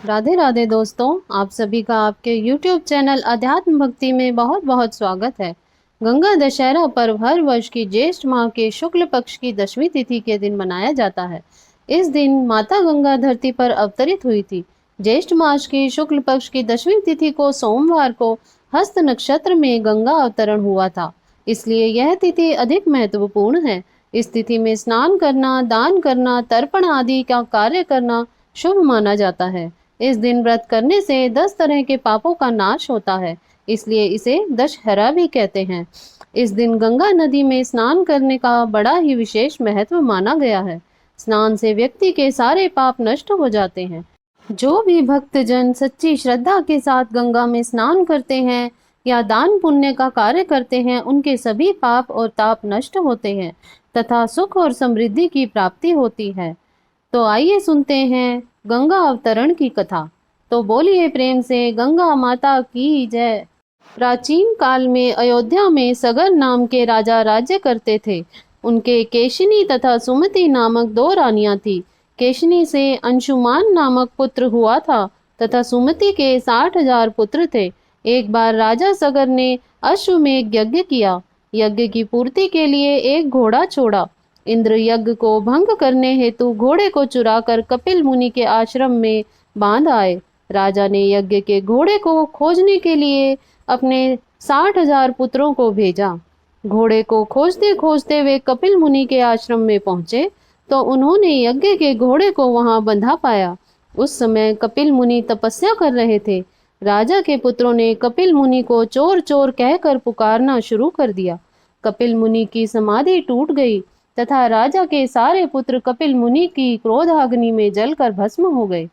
राधे राधे दोस्तों, आप सभी का आपके YouTube चैनल अध्यात्म भक्ति में बहुत बहुत स्वागत है। गंगा दशहरा पर्व हर वर्ष की ज्येष्ठ माह के शुक्ल पक्ष की दशमी तिथि के दिन मनाया जाता है। इस दिन माता गंगा धरती पर अवतरित हुई थी। ज्येष्ठ मास की शुक्ल पक्ष की दशमी तिथि को सोमवार को हस्त नक्षत्र में गंगा अवतरण हुआ था, इसलिए यह तिथि अधिक महत्वपूर्ण है। इस तिथि में स्नान करना, दान करना, तर्पण आदि का कार्य करना शुभ माना जाता है। इस दिन व्रत करने से 10 तरह के पापों का नाश होता है, इसलिए इसे दशहरा भी कहते हैं। इस दिन गंगा नदी में स्नान करने का बड़ा ही विशेष महत्व माना गया है। स्नान से व्यक्ति के सारे पाप नष्ट हो जाते हैं। जो भी भक्तजन सच्ची श्रद्धा के साथ गंगा में स्नान करते हैं या दान पुण्य का कार्य करते हैं, उनके सभी पाप और ताप नष्ट होते हैं तथा सुख और समृद्धि की प्राप्ति होती है। तो आइए सुनते हैं गंगा अवतरण की कथा। तो बोलिए प्रेम से गंगा माता की जय। प्राचीन काल में अयोध्या में सगर नाम के राजा राज्य करते थे। उनके केशिनी तथा सुमति नामक दो रानियां थी। केशिनी से अंशुमान नामक पुत्र हुआ था तथा सुमति के 60,000 पुत्र थे। एक बार राजा सगर ने अश्वमेध यज्ञ किया। यज्ञ की पूर्ति के लिए एक घोड़ा छोड़ा। इंद्र यज्ञ को भंग करने हेतु घोड़े को चुराकर कपिल मुनि के आश्रम में बांध आए। राजा ने यज्ञ के घोड़े को खोजने के लिए अपने 60,000 पुत्रों को भेजा। घोड़े को खोजते खोजते वे कपिल मुनि के आश्रम में पहुंचे तो उन्होंने यज्ञ के घोड़े को वहां बंधा पाया। उस समय कपिल मुनि तपस्या कर रहे थे। राजा के पुत्रों ने कपिल मुनि को चोर चोर कहकर पुकारना शुरू कर दिया। कपिल मुनि की समाधि टूट गई तथा राजा के सारे पुत्र कपिल मुनि की क्रोधाग्नि में जलकर भस्म हो गए।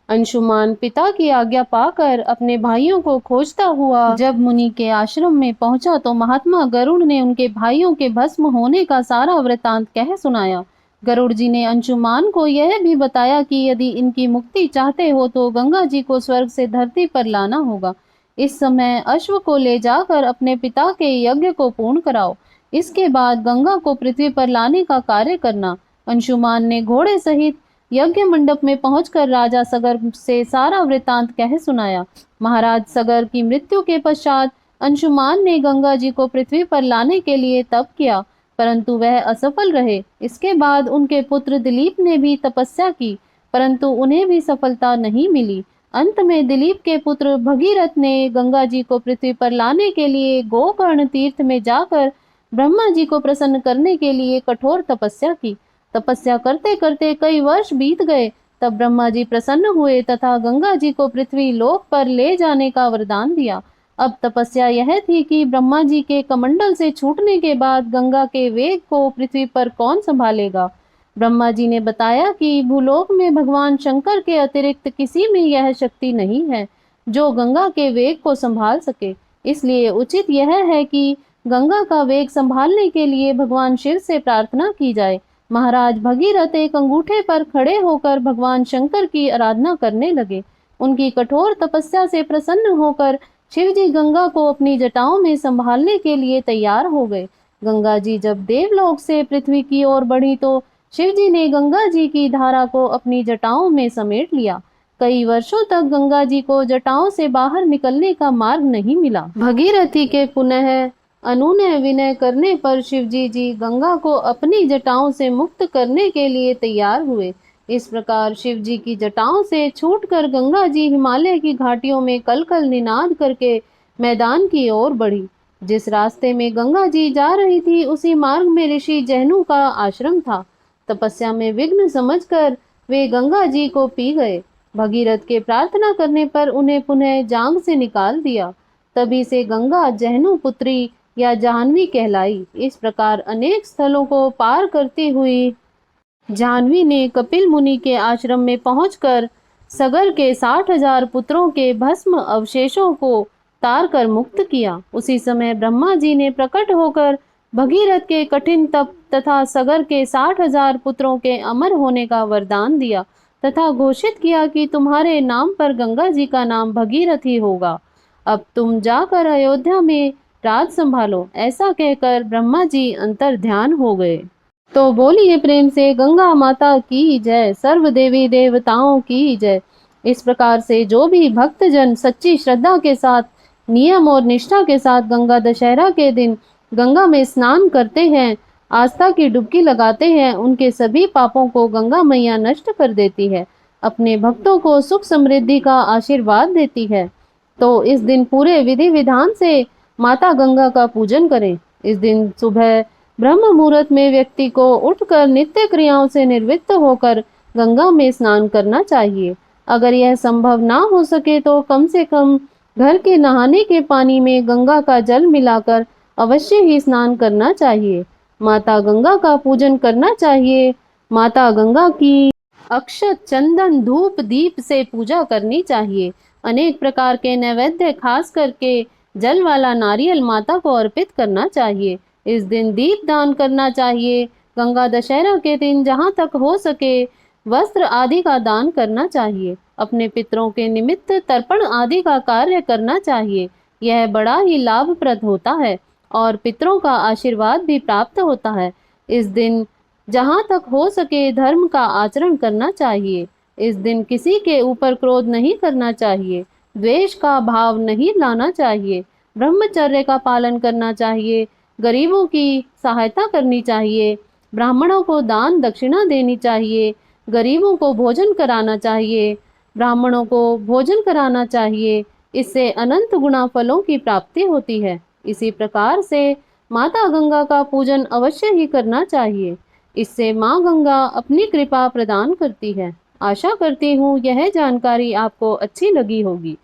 अंशुमान पिता की आज्ञा पाकर अपने भाइयों को खोजता हुआ जब मुनि के आश्रम में पहुंचा तो महात्मा गरुड़ ने उनके भाइयों के भस्म होने का सारा वृतांत कह सुनाया। गरुड़ जी ने अंशुमान को यह भी बताया कि यदि इनकी मुक्ति चाहते हो तो गंगा जी को स्वर्ग से धरती पर लाना होगा। इस समय अश्व को ले जाकर अपने पिता के यज्ञ को पूर्ण कराओ। इसके बाद गंगा को पृथ्वी पर लाने का कार्य करना। अंशुमान ने घोड़े सहित यज्ञ मंडप में पहुंचकर राजा सगर से सारा वृतांत कह सुनाया। महाराज सगर की मृत्यु के पश्चात अंशुमान ने गंगा जी को पृथ्वी पर लाने के लिए तप किया, परंतु वह असफल रहे। इसके बाद उनके पुत्र दिलीप ने भी तपस्या की, परंतु उन्हें भी सफलता नहीं मिली। अंत में दिलीप के पुत्र भगीरथ ने गंगा जी को पृथ्वी पर लाने के लिए गोकर्ण तीर्थ में जाकर ब्रह्मा जी को प्रसन्न करने के लिए कठोर तपस्या की। तपस्या करते करते कई वर्ष बीत गए। तब ब्रह्मा जी प्रसन्न हुए तथा गंगा जी को पृथ्वी लोक पर ले जाने का वरदान दिया। अब तपस्या यह थी कि ब्रह्मा जी के कमंडल से छूटने के बाद गंगा के वेग को पृथ्वी पर कौन संभालेगा। ब्रह्मा जी ने बताया कि भूलोक में भगवान शंकर के अतिरिक्त किसी में यह शक्ति नहीं है जो गंगा के वेग को संभाल सके। इसलिए उचित यह है कि गंगा का वेग संभालने के लिए भगवान शिव से प्रार्थना की जाए। महाराज भगीरथ एक अंगूठे पर खड़े होकर भगवान शंकर की आराधना करने लगे। उनकी कठोर तपस्या से प्रसन्न होकर शिवजी गंगा को अपनी जटाओं में संभालने के लिए तैयार हो गए। गंगा जी जब देवलोक से पृथ्वी की ओर बढ़ी तो शिवजी ने गंगा जी की धारा को अपनी जटाओं में समेट लिया। कई वर्षों तक गंगा जी को जटाओं से बाहर निकलने का मार्ग नहीं मिला। भगीरथी के पुनः अनुनय विनय करने पर शिवजी जी गंगा को अपनी जटाओं से मुक्त करने के लिए तैयार हुए। इस प्रकार शिवजी की जटाओं से छूटकर गंगा जी हिमालय की घाटियों में कल कल निनाद करके मैदान की ओर बढ़ी। जिस रास्ते में गंगा जी जा रही थी उसी मार्ग में ऋषि जहनु का आश्रम था। तपस्या में विघ्न समझकर वे गंगा जी को पी गए। भगीरथ के प्रार्थना करने पर उन्हें पुनः जांग से निकाल दिया। तभी से गंगा जहनु पुत्री या जाह्नवी कहलाई। इस प्रकार अनेक स्थलों को पार करती हुई जाह्नवी ने कपिल मुनि के आश्रम में पहुंचकर सगर के 60,000 पुत्रों के भस्म अवशेषों को तार कर मुक्त किया। उसी समय ब्रह्मा जी ने प्रकट होकर भगीरथ के कठिन तप तथा सगर के 60,000 पुत्रों के अमर होने का वरदान दिया तथा घोषित किया कि तुम्हारे नाम पर गंगा जी का नाम भगीरथ ही होगा। अब तुम जाकर अयोध्या में राज संभालो। ऐसा कहकर ब्रह्मा जी अंतर ध्यान हो गए। तो बोलिए प्रेम से गंगा माता की जय, सर्व देवी देवताओं की जय। इस प्रकार से जो भी भक्तजन सच्ची श्रद्धा के साथ, नियम और निष्ठा के साथ गंगा दशहरा के दिन गंगा में स्नान करते हैं, आस्था की डुबकी लगाते हैं, उनके सभी पापों को गंगा मैया नष्ट कर देती है, अपने भक्तों को सुख समृद्धि का आशीर्वाद देती है। तो इस दिन पूरे विधि विधान से माता गंगा का पूजन करें। इस दिन सुबह ब्रह्म मुहूर्त में व्यक्ति को उठकर नित्य क्रियाओं से निवृत्त होकर गंगा में स्नान करना चाहिए। अगर यह संभव ना हो सके तो कम से कम घर के नहाने के पानी में गंगा का जल मिलाकर अवश्य ही स्नान करना चाहिए। माता गंगा का पूजन करना चाहिए। माता गंगा की अक्षत, चंदन, धूप, दीप से पूजा करनी चाहिए। अनेक प्रकार के नैवेद्य, खास करके जल वाला नारियल माता को अर्पित करना चाहिए। इस दिन दीप दान करना चाहिए। गंगा दशहरा के दिन जहाँ तक हो सके वस्त्र आदि का दान करना चाहिए। अपने पितरों के निमित्त तर्पण आदि का कार्य करना चाहिए। यह बड़ा ही लाभप्रद होता है और पितरों का आशीर्वाद भी प्राप्त होता है। इस दिन जहाँ तक हो सके धर्म का आचरण करना चाहिए। इस दिन किसी के ऊपर क्रोध नहीं करना चाहिए, द्वेष का भाव नहीं लाना चाहिए, ब्रह्मचर्य का पालन करना चाहिए, गरीबों की सहायता करनी चाहिए, ब्राह्मणों को दान दक्षिणा देनी चाहिए, गरीबों को भोजन कराना चाहिए, ब्राह्मणों को भोजन कराना चाहिए। इससे अनंत गुना फलों की प्राप्ति होती है। इसी प्रकार से माता गंगा का पूजन अवश्य ही करना चाहिए। इससे माँ गंगा अपनी कृपा प्रदान करती है। आशा करती हूँ यह जानकारी आपको अच्छी लगी होगी।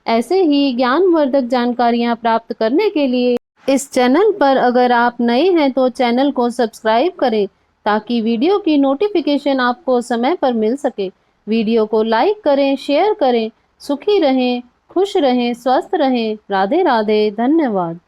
ऐसे ही ज्ञानवर्धक जानकारियाँ प्राप्त करने के लिए इस चैनल पर अगर आप नए हैं तो चैनल को सब्सक्राइब करें ताकि वीडियो की नोटिफिकेशन आपको समय पर मिल सके। वीडियो को लाइक करें, शेयर करें। सुखी रहें, खुश रहें, स्वस्थ रहें। राधे राधे, धन्यवाद।